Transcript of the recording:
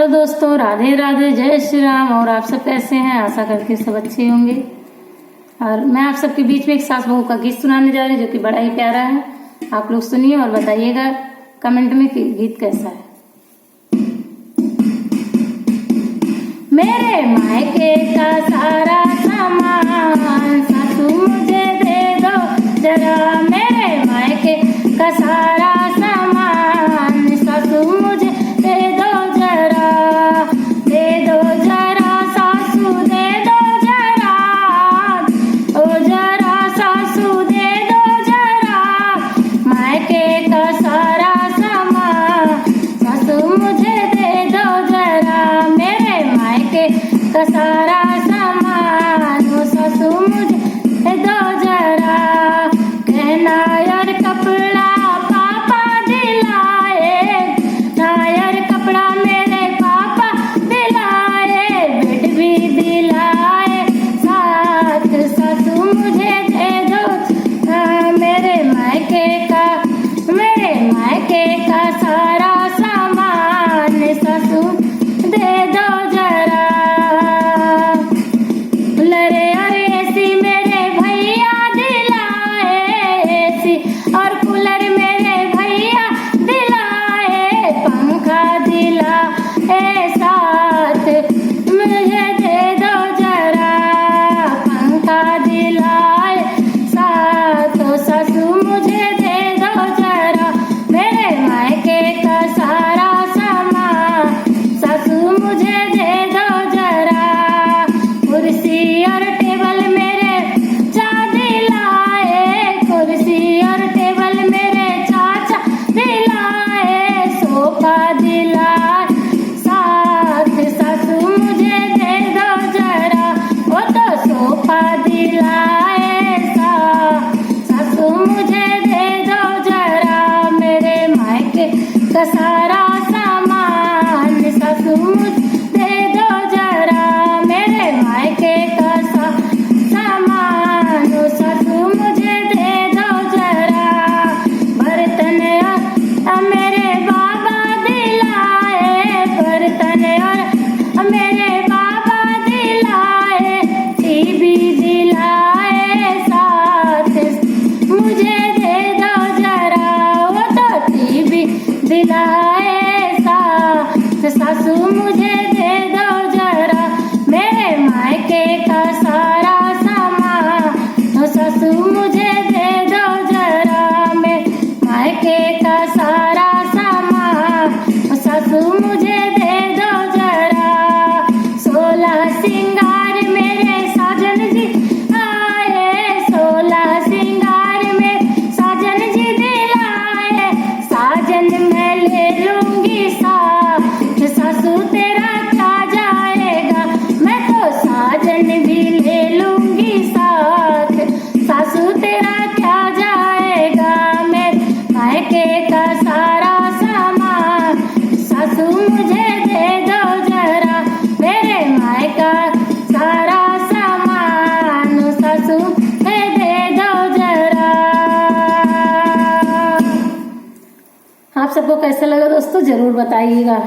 Hello दोस्तों, राधे राधे, जय श्री राम। और आप सब कैसे हैं? आशा करके सब अच्छे होंगे। और मैं आप सबके बीच में एक सास बहू का गीत सुनाने जा रही हूँ जो कि बड़ा ही प्यारा है। आप लोग सुनिए और बताइएगा कमेंट में कि गीत कैसा है। मेरे मायके का सारा सामान सासू मुझे दे दो जरा। मेरे मायके का सारा सामान सासू मुझे दे दो जरा। दे दो जरा सासू, दे दो जरा। ओ जरा सासू, दे दो जरा। मायके का सारा सामान सासू मुझे दे दो जरा। मेरे मायके का सारा सामान वो सासू मुझे दे दो जरा। नायर कपड़ा पापा दिलाए, नायर कपड़ा मेरे पापा दिलाए, बेड भी दिलाए साथ। सासू मुझे दे दो मेरे मायके का सारा सामान सासू दे दो जरा। लरे अरे ऐसी मेरे भैया दिलाए, ऐसी और कूलर मेरे भैया दिलाए, पंखा दिलाए साथ। मुझे दे दो जरा पंखा दिलाए साथ। तो सासू मुझे दे दो जरा। मेरे मायके का सारा सामान सासू मुझे दे दो जरा। कुर्सी और टेबल मेरे चाचा दिलाए, कुर्सी और टेबल मेरे चाचा दिलाए, सोफा दिलाए साथ। सासू मुझे दे दो जरा। वो तो सोफा दिलाए साथ। सासू मुझे दे दो जरा। मेरे मायके का सारा सामान सासू मुझे दे दो जरा। मेरे मायके का सामान सासू मुझे दे दो जरा। बर्तन मेरे बाबा दिलाए, बर्तन और मेरे बाबा दिलाए, टीवी दिलाए साथ। मुझे दे दो जरा। वो तो टीवी दिलाए साथ। सासू मुझे दे दो जरा। मेरे मायके का सारा सामान सासू मुझे दे दो जरा। मेरे मायके का सारा सामान सासू मुझे दे दो जरा। 16 सिंगार मेरे साजन जी आए, 16 सिंगार मेरे साजन जी दिलाए, साजन मैं ले लूंगी साथ। सासू तेरा क्या जाएगा, मैं तो साजन भी ले लूंगी साथ। सासू तेरा क्या जाएगा। मेरे मायके का सारा सामान सासू मुझे दे दो जरा। मेरे मायका सारा सामान सासू दे दो जरा। आप सबको कैसा लगा दोस्तों, जरूर बताइएगा।